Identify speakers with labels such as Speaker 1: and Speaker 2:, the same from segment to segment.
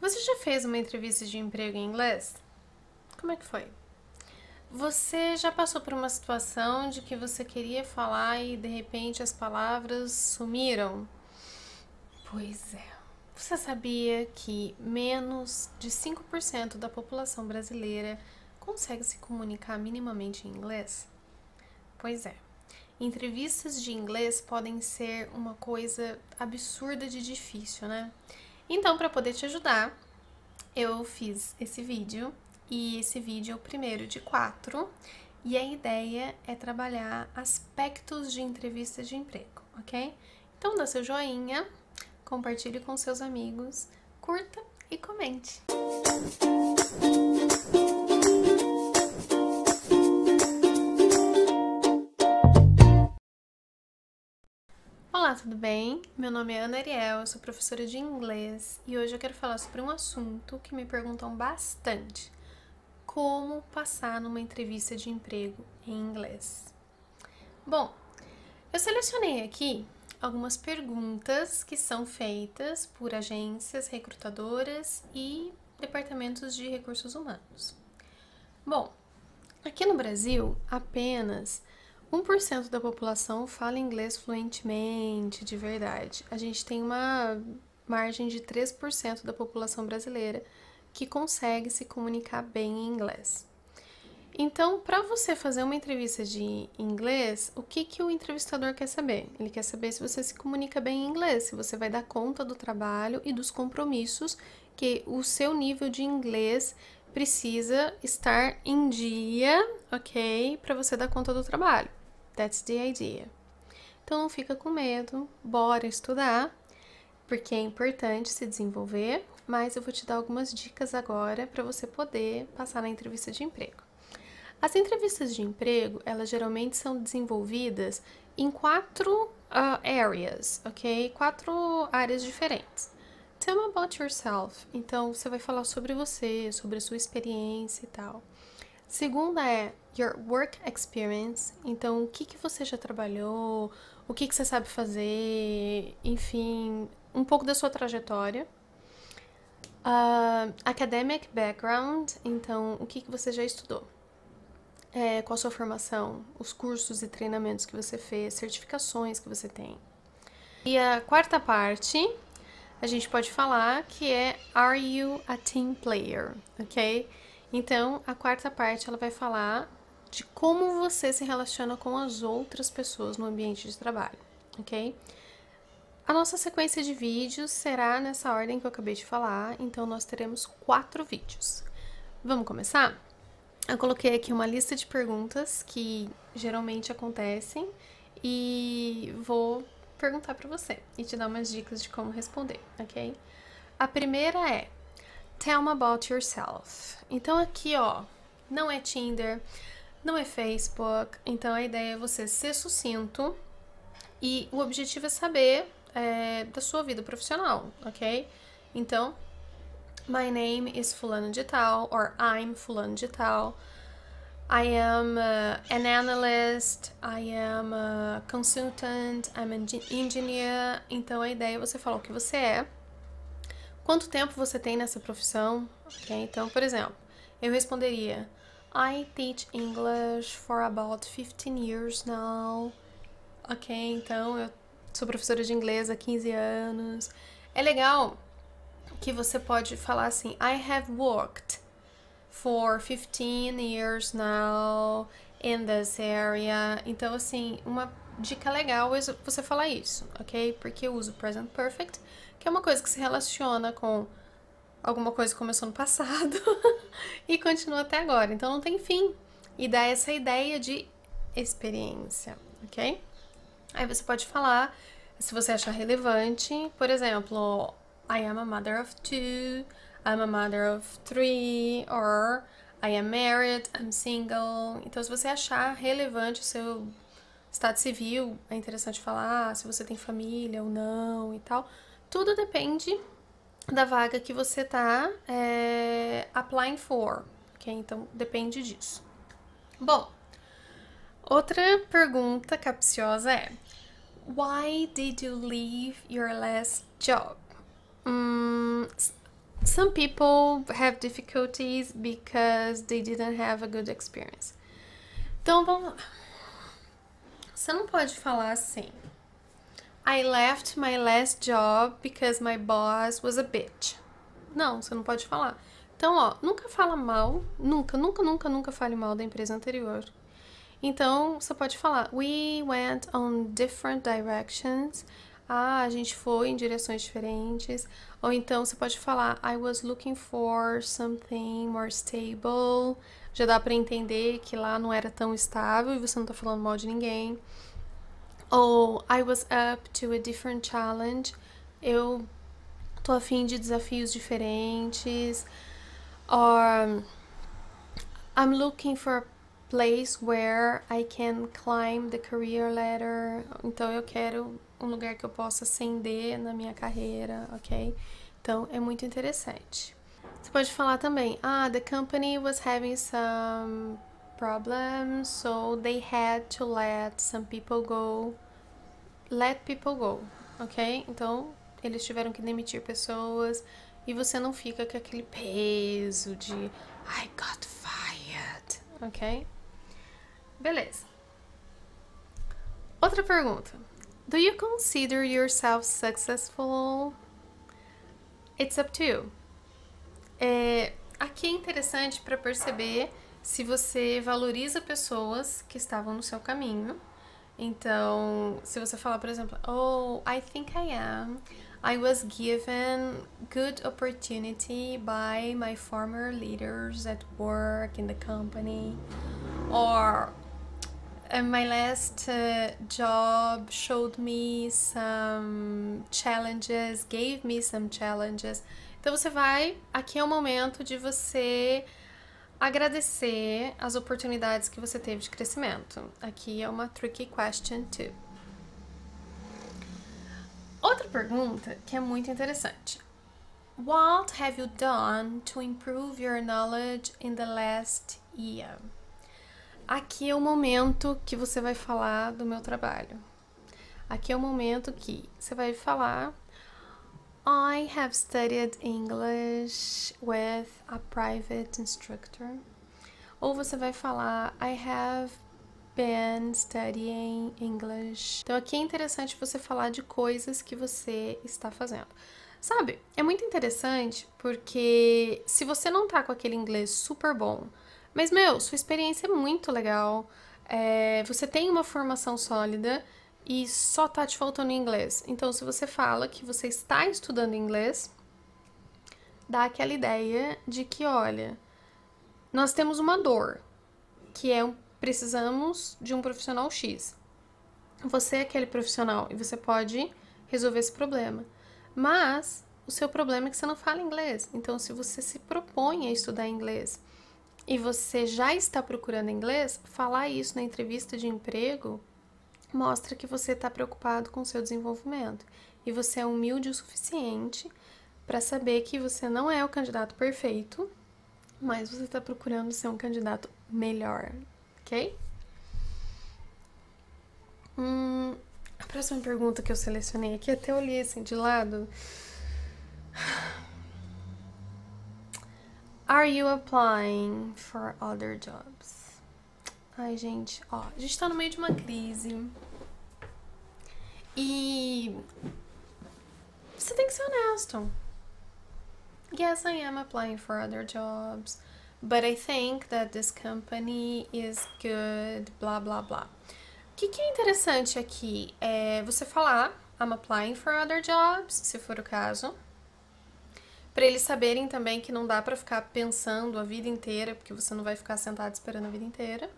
Speaker 1: Você já fez uma entrevista de emprego em inglês? Como é que foi? Você já passou por uma situação de que você queria falar e de repente as palavras sumiram? Pois é. Você sabia que menos de 5% da população brasileira consegue se comunicar minimamente em inglês? Pois é. Entrevistas de inglês podem ser uma coisa absurda de difícil, né? Então, para poder te ajudar, eu fiz esse vídeo e esse vídeo é o primeiro de 4 e a ideia é trabalhar aspectos de entrevista de emprego, ok? Então dá seu joinha, compartilhe com seus amigos, curta e comente. Olá, tudo bem? Meu nome é Ana Ariel, eu sou professora de inglês e hoje eu quero falar sobre um assunto que me perguntam bastante: como passar numa entrevista de emprego em inglês. Bom, eu selecionei aqui algumas perguntas que são feitas por agências recrutadoras e departamentos de recursos humanos. Bom, aqui no Brasil, apenas 1% da população fala inglês fluentemente, de verdade. A gente tem uma margem de 3% da população brasileira que consegue se comunicar bem em inglês. Então, para você fazer uma entrevista de inglês, o que o entrevistador quer saber? Ele quer saber se você se comunica bem em inglês, se você vai dar conta do trabalho e dos compromissos que o seu nível de inglês precisa estar em dia, ok? Para você dar conta do trabalho. That's the idea. Então, não fica com medo, bora estudar, porque é importante se desenvolver, mas eu vou te dar algumas dicas agora para você poder passar na entrevista de emprego. As entrevistas de emprego, elas geralmente são desenvolvidas em 4 areas, ok? 4 áreas diferentes. Tell me about yourself. Então, você vai falar sobre você, sobre a sua experiência e tal. Segunda é your work experience. Então, o que você já trabalhou, o que você sabe fazer, enfim, um pouco da sua trajetória. Academic background. Então, o que você já estudou. Qual a sua formação, os cursos e treinamentos que você fez, certificações que você tem. E a quarta parte, a gente pode falar que é Are you a team player? Ok? Então, a quarta parte, ela vai falar de como você se relaciona com as outras pessoas no ambiente de trabalho, ok? A nossa sequência de vídeos será nessa ordem que eu acabei de falar, então nós teremos 4 vídeos. Vamos começar? Eu coloquei aqui uma lista de perguntas que geralmente acontecem e vou perguntar para você e te dar umas dicas de como responder, ok? A primeira é Tell me about yourself. Então aqui, ó, não é Tinder, não é Facebook, então a ideia é você ser sucinto e o objetivo é saber da sua vida profissional, ok? Então, my name is fulano de tal, or I'm fulano de tal. I am an analyst, I am a consultant, I'm an engineer. Então a ideia é você falar o que você é, quanto tempo você tem nessa profissão, ok? Então, por exemplo, eu responderia I teach English for about 15 years now. Ok, então eu sou professora de inglês há 15 anos. É legal que você pode falar assim, I have worked for 15 years now in this area. Então, assim, uma dica legal é você falar isso, ok? Porque eu uso present perfect, que é uma coisa que se relaciona com alguma coisa que começou no passado e continua até agora. Então, não tem fim. E dá essa ideia de experiência, ok? Aí você pode falar, se você achar relevante, por exemplo, I am a mother of 2, I'm a mother of 3, or I am married, I'm single. Então, se você achar relevante o seu estado civil, é interessante falar se você tem família ou não e tal. Tudo depende da vaga que você tá applying for, ok? Então, depende disso. Bom, outra pergunta capciosa é Why did you leave your last job? some people have difficulties because they didn't have a good experience. Então, vamos lá. Você não pode falar assim: I left my last job because my boss was a bitch. Não, você não pode falar. Então, ó, nunca fala mal, nunca fale mal da empresa anterior. Então, você pode falar: We went on different directions. A gente foi em direções diferentes. Ou então, você pode falar: I was looking for something more stable. Já dá pra entender que lá não era tão estável e você não tá falando mal de ninguém. Ou I was up to a different challenge. Eu tô a fim de desafios diferentes. Or I'm looking for a place where I can climb the career ladder. Então eu quero um lugar que eu possa ascender na minha carreira, ok? Então é muito interessante. Você pode falar também: the company was having some problems, so they had to let some people go. Let people go, ok? Então, eles tiveram que demitir pessoas e você não fica com aquele peso de I got fired, ok? Beleza. Outra pergunta. Do you consider yourself successful? It's up to you. Aqui é interessante para perceber se você valoriza pessoas que estavam no seu caminho. Então, se você falar, por exemplo, oh, I think I am. I was given good opportunity by my former leaders at work in the company. Or my last job showed me some challenges, gave me some challenges. Então você vai, aqui é o momento de você agradecer as oportunidades que você teve de crescimento. Aqui é uma tricky question too. Outra pergunta que é muito interessante. What have you done to improve your knowledge in the last year? Aqui é o momento que você vai falar do meu trabalho. Aqui é o momento que você vai falar: I have studied English with a private instructor. Ou você vai falar: I have been studying English. Então aqui é interessante você falar de coisas que você está fazendo. Sabe, é muito interessante porque se você não tá com aquele inglês super bom, mas, sua experiência é muito legal, você tem uma formação sólida e só tá te faltando inglês. Então, se você fala que você está estudando inglês, dá aquela ideia de que, olha, nós temos uma dor, que é precisamos de um profissional X. Você é aquele profissional e você pode resolver esse problema. Mas o seu problema é que você não fala inglês. Então, se você se propõe a estudar inglês e você já está procurando inglês, falar isso na entrevista de emprego mostra que você está preocupado com o seu desenvolvimento e você é humilde o suficiente para saber que você não é o candidato perfeito, mas você está procurando ser um candidato melhor, ok? A próxima pergunta que eu selecionei aqui, até olhei assim de lado. Are you applying for other jobs? Ai, gente, ó, a gente tá no meio de uma crise. E você tem que ser honesto. Yes, I am applying for other jobs, but I think that this company is good, blá, blá, blá. O que é interessante aqui é você falar I'm applying for other jobs, se for o caso, para eles saberem também que não dá para ficar pensando a vida inteira, porque você não vai ficar sentado esperando a vida inteira.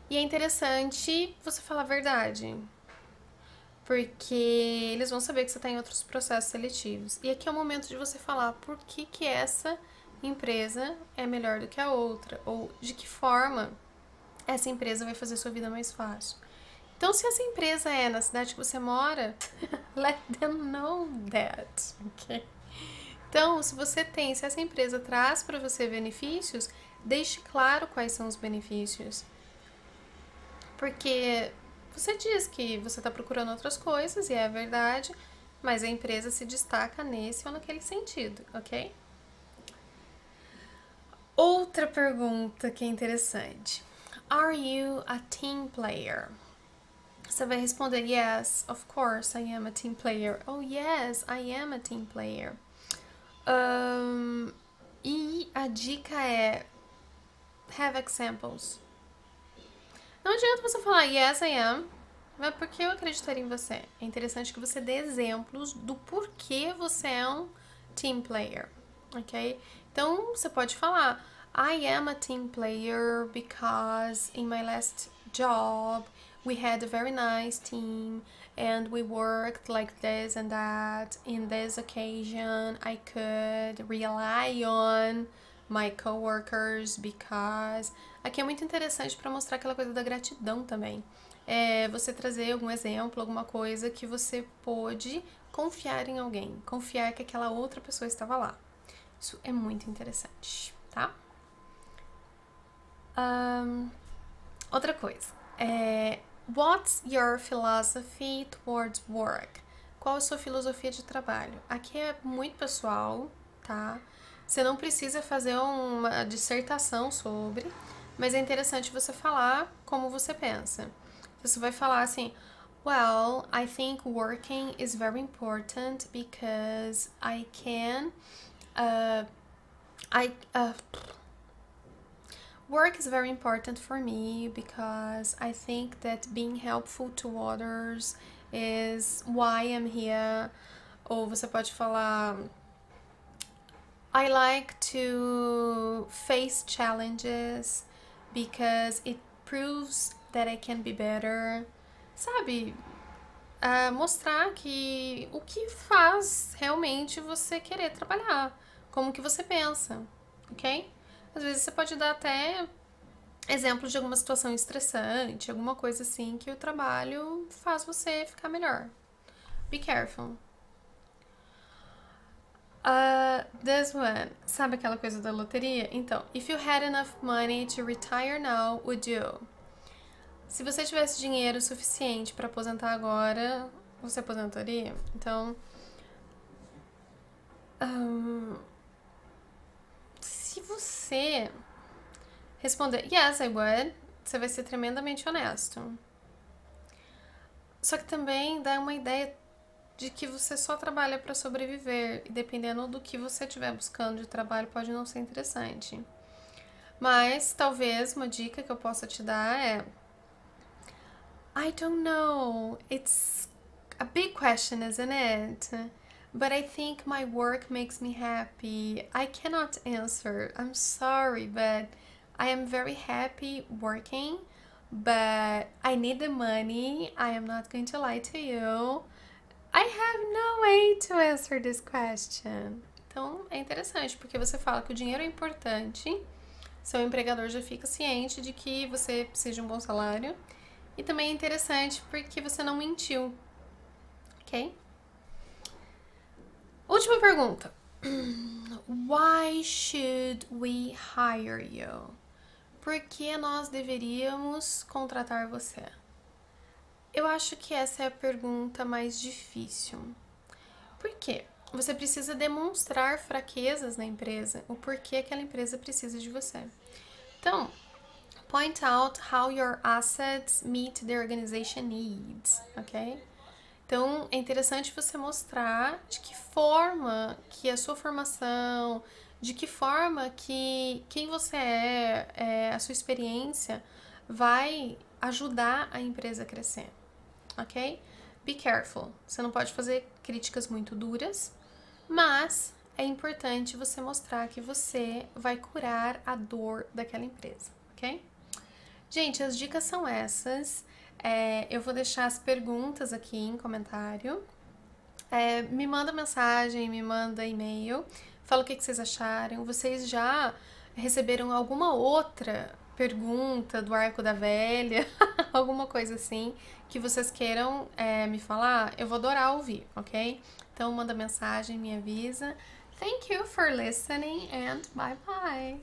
Speaker 1: E é interessante você falar a verdade, porque eles vão saber que você está em outros processos seletivos. E aqui é o momento de você falar por que essa empresa é melhor do que a outra, ou de que forma essa empresa vai fazer sua vida mais fácil. Então, se essa empresa é na cidade que você mora, let them know that, ok? Então, se essa empresa traz para você benefícios, deixe claro quais são os benefícios. Porque você diz que você está procurando outras coisas, e é verdade, mas a empresa se destaca nesse ou naquele sentido, ok? Outra pergunta que é interessante. Are you a team player? Você vai responder, yes, of course I am a team player. Oh, yes, I am a team player. E a dica é, have examples. Não adianta você falar, yes, I am, mas porque eu acreditaria em você? É interessante que você dê exemplos do porquê você é um team player, ok? Então, você pode falar, I am a team player because in my last job we had a very nice team and we worked like this and that. In this occasion, I could rely on my coworkers because... Aqui é muito interessante para mostrar aquela coisa da gratidão também. É você trazer algum exemplo, alguma coisa que você pôde confiar em alguém, confiar que aquela outra pessoa estava lá. Isso é muito interessante, tá? Outra coisa, what's your philosophy towards work? Qual a sua filosofia de trabalho? Aqui é muito pessoal, tá? Você não precisa fazer uma dissertação sobre, mas é interessante você falar como você pensa. Você vai falar assim, well, I think working is very important because I can... Work is very important for me because I think that being helpful to others is why I'm here. Ou você pode falar, I like to face challenges because it proves that I can be better. Sabe? Mostrar que o que faz realmente você querer trabalhar, como que você pensa, ok? Às vezes você pode dar até exemplos de alguma situação estressante, alguma coisa assim que o trabalho faz você ficar melhor. Be careful. This one, sabe aquela coisa da loteria? Então, if you had enough money to retire now, would you? Se você tivesse dinheiro suficiente para aposentar agora, você aposentaria? Então, se você responder yes, I would, você vai ser tremendamente honesto. Só que também dá uma ideia de que você só trabalha para sobreviver e dependendo do que você estiver buscando de trabalho pode não ser interessante. Mas talvez uma dica que eu possa te dar é I don't know, it's a big question, isn't it? But I think my work makes me happy. I cannot answer, I'm sorry, but I am very happy working, but I need the money. I am not going to lie to you. I have no way to answer this question. Então, é interessante, porque você fala que o dinheiro é importante, seu empregador já fica ciente de que você precisa de um bom salário, e também é interessante porque você não mentiu, ok? Última pergunta. Why should we hire you? Por que nós deveríamos contratar você? Eu acho que essa é a pergunta mais difícil. Por quê? Você precisa demonstrar fraquezas na empresa, o porquê aquela empresa precisa de você. Então, point out how your assets meet the organization needs, ok? Então, é interessante você mostrar de que forma que a sua formação, de que forma que quem você a sua experiência vai ajudar a empresa a crescer, ok? Be careful. Você não pode fazer críticas muito duras, mas é importante você mostrar que você vai curar a dor daquela empresa, ok? Gente, as dicas são essas. Eu vou deixar as perguntas aqui em comentário. Me manda mensagem, me manda e-mail. Fala o que vocês acharam. Vocês já receberam alguma outra pergunta do Arco da Velha? Alguma coisa assim que vocês queiram me falar? Eu vou adorar ouvir, ok? Então manda mensagem, me avisa. Thank you for listening and bye bye!